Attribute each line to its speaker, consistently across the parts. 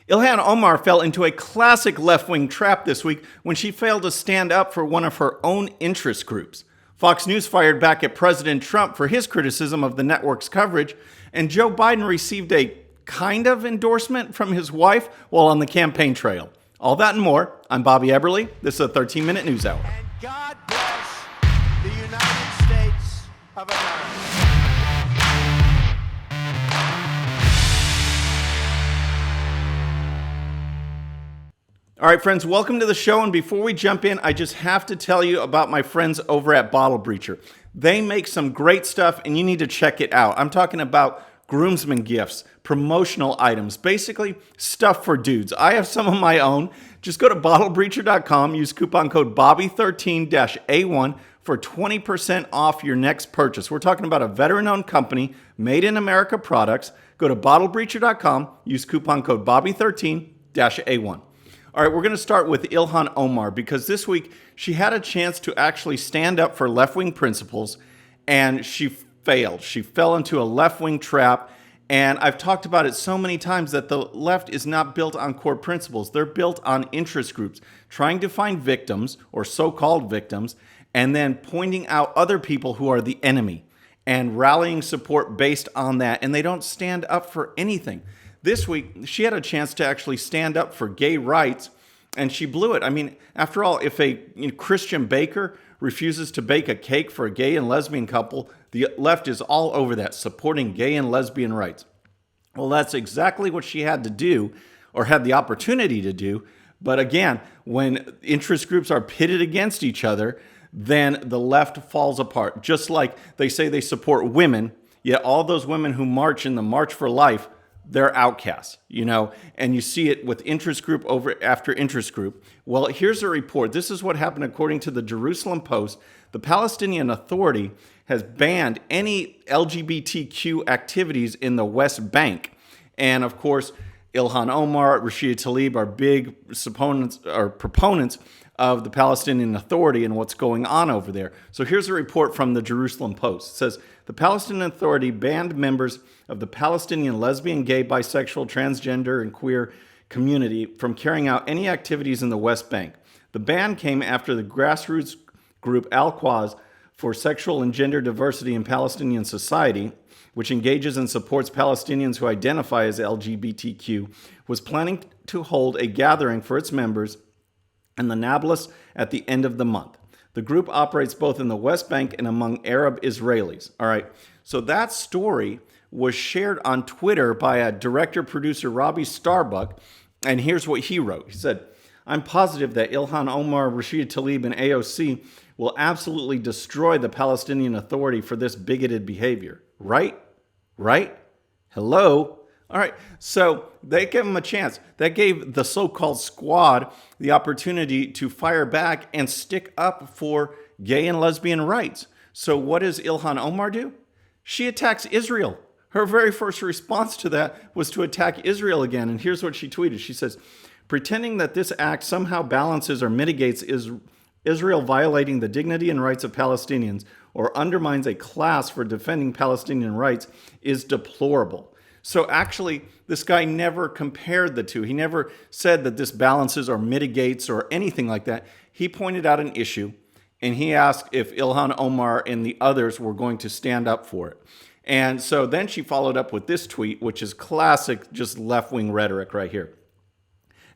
Speaker 1: Ilhan Omar fell into a classic left-wing trap this week when she failed to stand up for one of her own interest groups. Fox News fired back at President Trump for his criticism of the network's coverage, and Joe Biden received a kind of endorsement from his wife while on the campaign trail. All that and more. I'm Bobby Eberle. This is a 13-minute news hour.
Speaker 2: And God bless the United States of America.
Speaker 1: All right, friends, welcome to the show. And before we jump in, I just have to tell you about my friends over at Bottle Breacher. They make some great stuff, and you need to check it out. I'm talking about groomsmen gifts, promotional items, basically stuff for dudes. I have some of my own. Just go to bottlebreacher.com, use coupon code Bobby13-A1 for 20% off your next purchase. We're talking about a veteran-owned company, made in America products. Go to bottlebreacher.com, use coupon code Bobby13-A1. All right, we're going to start with Ilhan Omar because this week she had a chance to actually stand up for left-wing principles, and she failed. She fell into a left-wing trap, and I've talked about it so many times that the left is not built on core principles. They're built on interest groups, trying to find victims or so-called victims, and then pointing out other people who are the enemy and rallying support based on that, and they don't stand up for anything. This week, she had a chance to actually stand up for gay rights, and she blew it. I mean, after all, if a Christian baker refuses to bake a cake for a gay and lesbian couple, the left is all over that, supporting gay and lesbian rights. Well, that's exactly what she had to do, or had the opportunity to do. But again, when interest groups are pitted against each other, then the left falls apart. Just like they say they support women, yet all those women who march in the March for Life, they're outcasts, and you see it with interest group over after interest group. Well, here's a report. This is what happened according to the Jerusalem Post. The Palestinian Authority has banned any LGBTQ activities in the West Bank. And of course, Ilhan Omar, Rashida Tlaib are big proponents of the Palestinian Authority and what's going on over there. So here's a report from the Jerusalem Post. It says, the Palestinian Authority banned members of the Palestinian lesbian, gay, bisexual, transgender, and queer community from carrying out any activities in the West Bank. The ban came after the grassroots group Al-Quds for sexual and gender diversity in Palestinian society, which engages and supports Palestinians who identify as LGBTQ, was planning to hold a gathering for its members in the Nablus at the end of the month. The group operates both in the West Bank and among Arab Israelis. All right, so that story was shared on Twitter by a director-producer, Robbie Starbuck, and here's what he wrote. He said, I'm positive that Ilhan Omar, Rashida Tlaib, and AOC will absolutely destroy the Palestinian Authority for this bigoted behavior. Right? Hello? All right, so they gave him a chance. That gave the so-called squad the opportunity to fire back and stick up for gay and lesbian rights. So what does Ilhan Omar do? She attacks Israel. Her very first response to that was to attack Israel again. And here's what she tweeted. She says, pretending that this act somehow balances or mitigates Israel violating the dignity and rights of Palestinians or undermines a class for defending Palestinian rights is deplorable. So actually, this guy never compared the two. He never said that this balances or mitigates or anything like that. He pointed out an issue, and he asked if Ilhan Omar and the others were going to stand up for it. And so then she followed up with this tweet, which is classic, just left-wing rhetoric right here.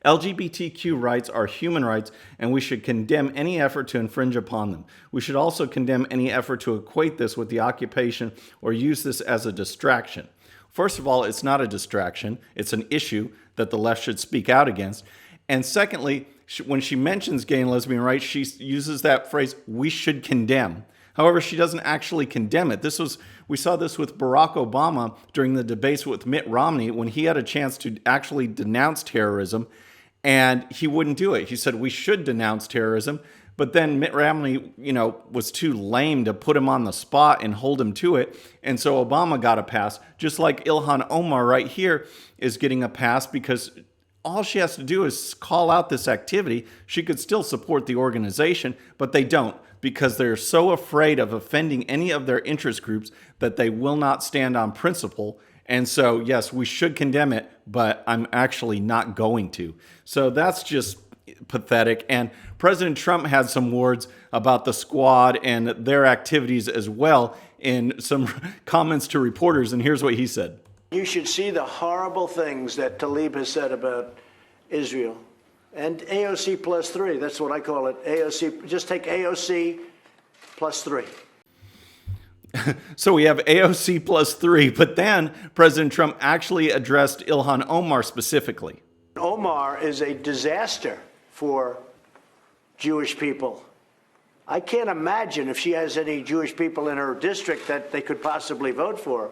Speaker 1: LGBTQ rights are human rights, and we should condemn any effort to infringe upon them. We should also condemn any effort to equate this with the occupation or use this as a distraction. First of all, it's not a distraction. It's an issue that the left should speak out against. And secondly, when she mentions gay and lesbian rights, she uses that phrase, we should condemn. However, she doesn't actually condemn it. We saw this with Barack Obama during the debates with Mitt Romney when he had a chance to actually denounce terrorism, and he wouldn't do it. He said, we should denounce terrorism. But then Mitt Romney, was too lame to put him on the spot and hold him to it. And so Obama got a pass, just like Ilhan Omar right here is getting a pass because all she has to do is call out this activity. She could still support the organization, but they don't because they're so afraid of offending any of their interest groups that they will not stand on principle And so, yes, we should condemn it, but I'm actually not going to. So that's just pathetic. And President Trump had some words about the squad and their activities as well in some comments to reporters. And here's what he said.
Speaker 2: You should see the horrible things that Tlaib has said about Israel. And AOC plus 3, that's what I call it. AOC, just take AOC plus 3.
Speaker 1: So we have AOC plus 3, but then President Trump actually addressed Ilhan Omar specifically.
Speaker 2: Omar is a disaster for Jewish people. I can't imagine if she has any Jewish people in her district that they could possibly vote for.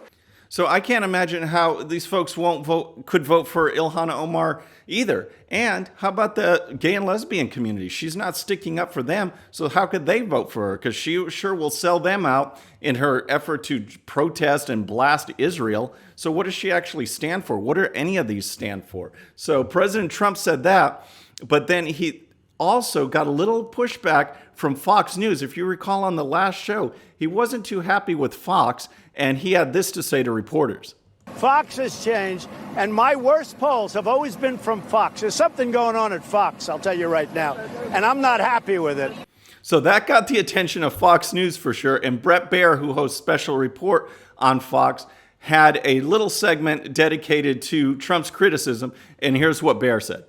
Speaker 1: So I can't imagine how these folks could vote for Ilhan Omar either. And how about the gay and lesbian community? She's not sticking up for them, so how could they vote for her? Because she sure will sell them out in her effort to protest and blast Israel. So what does she actually stand for? What do any of these stand for? So President Trump said that, but then he also got a little pushback from Fox News. If you recall on the last show, he wasn't too happy with Fox, and he had this to say to reporters.
Speaker 2: Fox has changed, and my worst polls have always been from Fox. There's something going on at Fox, I'll tell you right now, and I'm not happy with it.
Speaker 1: So that got the attention of Fox News for sure, and Bret Baier, who hosts Special Report on Fox, had a little segment dedicated to Trump's criticism, and here's what Baier said.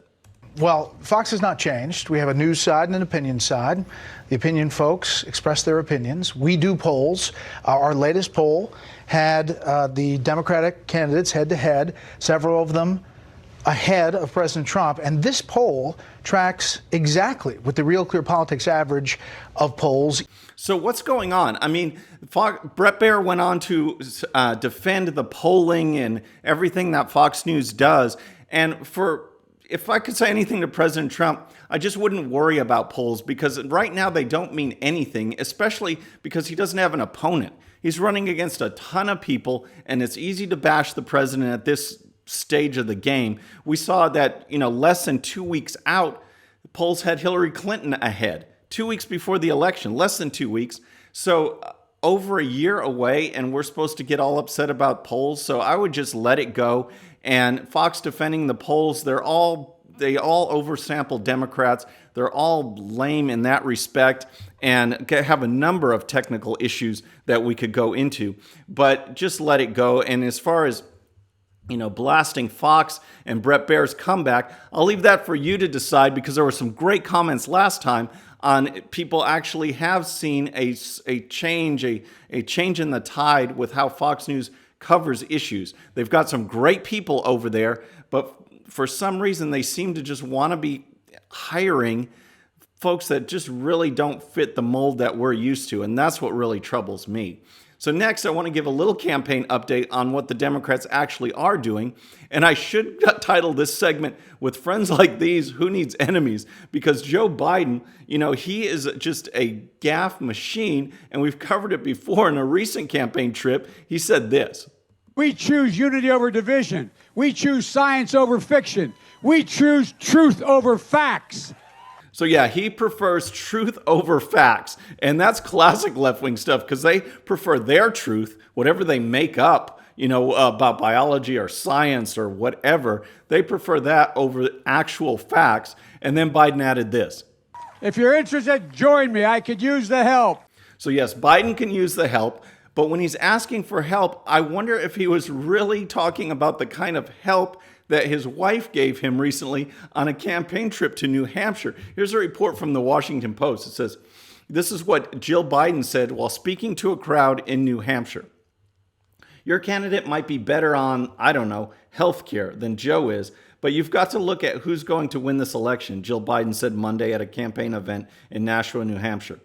Speaker 3: Well, Fox has not changed. We have a news side and an opinion side. The opinion folks express their opinions. We do polls. Our latest poll had the Democratic candidates head-to-head, several of them ahead of President Trump. And this poll tracks exactly with the Real Clear Politics average of polls.
Speaker 1: So what's going on? I mean, Bret Baier went on to defend the polling and everything that Fox News does. And if I could say anything to President Trump, I just wouldn't worry about polls, because right now they don't mean anything, especially because he doesn't have an opponent. He's running against a ton of people, and it's easy to bash the president at this stage of the game. We saw that, less than 2 weeks out, polls had Hillary Clinton ahead. 2 weeks before the election, less than 2 weeks. So over a year away, and we're supposed to get all upset about polls. So I would just let it go. And Fox defending the polls, they all oversample Democrats. They're all lame in that respect and have a number of technical issues that we could go into. But just let it go. And as far as blasting Fox and Bret Baier's comeback, I'll leave that for you to decide, because there were some great comments last time on people actually have seen a change in the tide with how Fox News covers issues. They've got some great people over there, but for some reason they seem to just want to be hiring folks that just really don't fit the mold that we're used to, and that's what really troubles me. So next, I want to give a little campaign update on what the Democrats actually are doing. And I should title this segment, "With Friends Like These, Who Needs Enemies?" Because Joe Biden, he is just a gaffe machine. And we've covered it before in a recent campaign trip. He said this.
Speaker 4: We choose unity over division. We choose science over fiction. We choose truth over facts.
Speaker 1: So yeah, he prefers truth over facts. And that's classic left-wing stuff, because they prefer their truth, whatever they make up, about biology or science or whatever. They prefer that over actual facts. And then Biden added this.
Speaker 4: If you're interested, join me. I could use the help.
Speaker 1: So yes, Biden can use the help. But when he's asking for help, I wonder if he was really talking about the kind of help that his wife gave him recently on a campaign trip to New Hampshire. Here's a report from the Washington Post. It says, this is what Jill Biden said while speaking to a crowd in New Hampshire. Your candidate might be better on, healthcare than Joe is, but you've got to look at who's going to win this election, Jill Biden said Monday at a campaign event in Nashua, New Hampshire.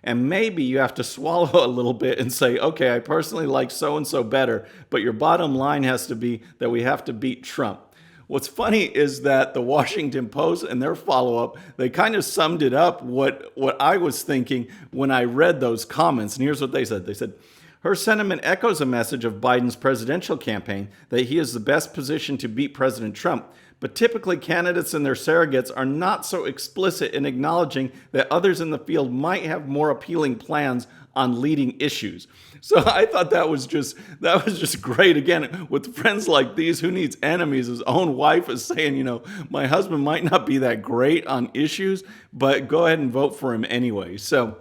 Speaker 1: And maybe you have to swallow a little bit and say, okay, I personally like so-and-so better, but your bottom line has to be that we have to beat Trump. What's funny is that the Washington Post and their follow-up, they kind of summed it up what I was thinking when I read those comments. And here's what they said. They said, her sentiment echoes a message of Biden's presidential campaign that he is the best position to beat President Trump, But typically, candidates and their surrogates are not so explicit in acknowledging that others in the field might have more appealing plans on leading issues. So I thought that was just great. Again, with friends like these, who needs enemies? His own wife is saying, my husband might not be that great on issues, but go ahead and vote for him anyway. So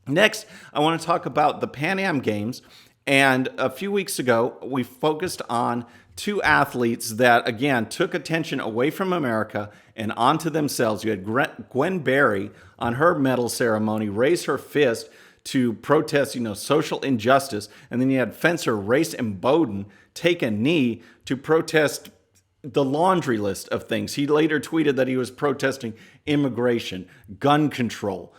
Speaker 1: next, I want to talk about the Pan Am Games. And a few weeks ago, we focused on two athletes that, again, took attention away from America and onto themselves. You had Gwen Berry on her medal ceremony raise her fist to protest, social injustice. And then you had fencer Race Bowden take a knee to protest the laundry list of things. He later tweeted that he was protesting immigration, gun control,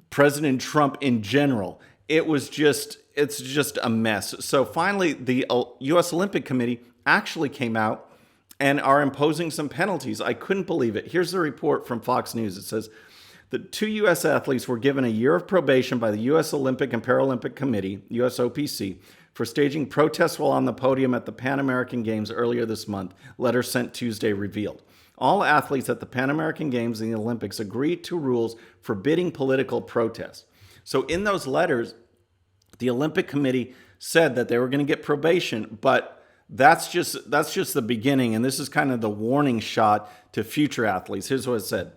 Speaker 1: President Trump in general. It's just a mess. So finally, the U.S. Olympic Committee actually came out and are imposing some penalties. I couldn't believe it. Here's the report from Fox News. It says the two U.S. athletes were given a year of probation by the U.S. Olympic and Paralympic Committee, USOPC, for staging protests while on the podium at the Pan American Games earlier this month, letter sent Tuesday revealed. All athletes at the Pan American Games and the Olympics agreed to rules forbidding political protests. So in those letters, the Olympic Committee said that they were going to get probation, but that's just the beginning, and this is kind of the warning shot to future athletes. Here's what it said.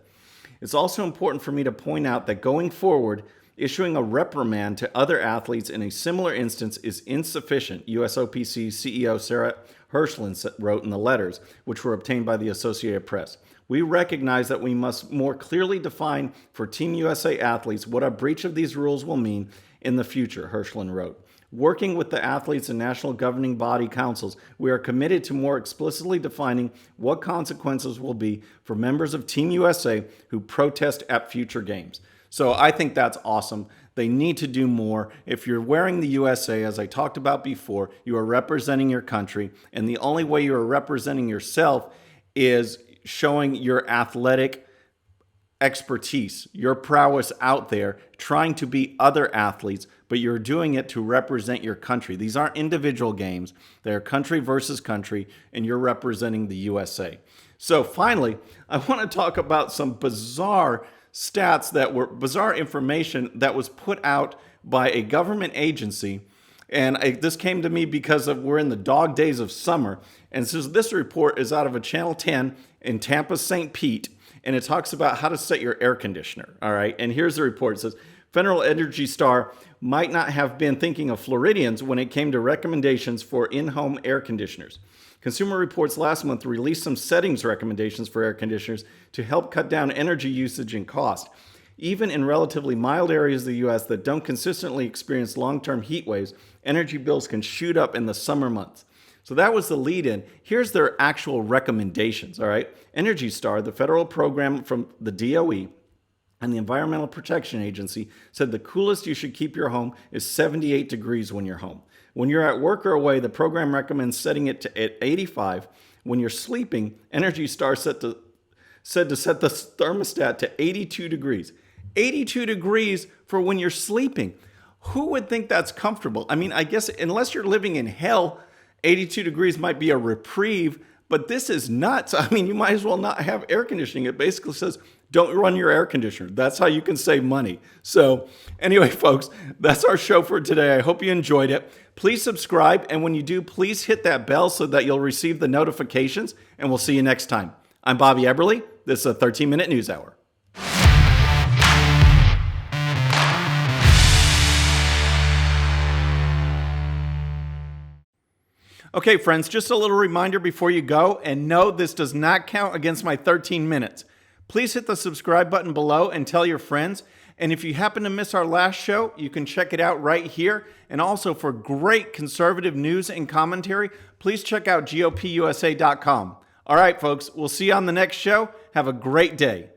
Speaker 1: It's also important for me to point out that going forward, issuing a reprimand to other athletes in a similar instance is insufficient, USOPC CEO Sarah Hirschland wrote in the letters, which were obtained by the Associated Press. We recognize that we must more clearly define for Team USA athletes what a breach of these rules will mean in the future, Hirschland wrote. Working with the athletes and national governing body councils, we are committed to more explicitly defining what consequences will be for members of Team USA who protest at future games. So I think that's awesome. They need to do more. If you're wearing the USA, as I talked about before, you are representing your country, and the only way you are representing yourself is showing your athletic expertise, your prowess out there, trying to beat other athletes, but you're doing it to represent your country. These aren't individual games. They're country versus country, and you're representing the USA. So finally, I want to talk about some bizarre bizarre information that was put out by a government agency. And this came to me because we're in the dog days of summer. And so this report is out of a Channel 10 in Tampa, St. Pete. And it talks about how to set your air conditioner. All right. And here's the report. It says, Federal Energy Star might not have been thinking of Floridians when it came to recommendations for in-home air conditioners. Consumer Reports last month released some settings recommendations for air conditioners to help cut down energy usage and cost. Even in relatively mild areas of the U.S. that don't consistently experience long-term heat waves, energy bills can shoot up in the summer months. So that was the lead-in. Here's their actual recommendations, all right? Energy Star, the federal program from the DOE and the Environmental Protection Agency, said the coolest you should keep your home is 78 degrees when you're home. When you're at work or away, the program recommends setting it at 85. When you're sleeping, Energy Star said to set the thermostat to 82 degrees. 82 degrees for when you're sleeping. Who would think that's comfortable? I mean, I guess unless you're living in hell, 82 degrees might be a reprieve, but this is nuts. I mean, you might as well not have air conditioning. It basically says, don't run your air conditioner. That's how you can save money. So anyway, folks, that's our show for today. I hope you enjoyed it. Please subscribe. And when you do, please hit that bell so that you'll receive the notifications. And we'll see you next time. I'm Bobby Eberly. This is a 13-minute news hour. Okay, friends, just a little reminder before you go. And no, this does not count against my 13 minutes. Please hit the subscribe button below and tell your friends. And if you happen to miss our last show, you can check it out right here. And also for great conservative news and commentary, please check out GOPUSA.com. All right, folks, we'll see you on the next show. Have a great day.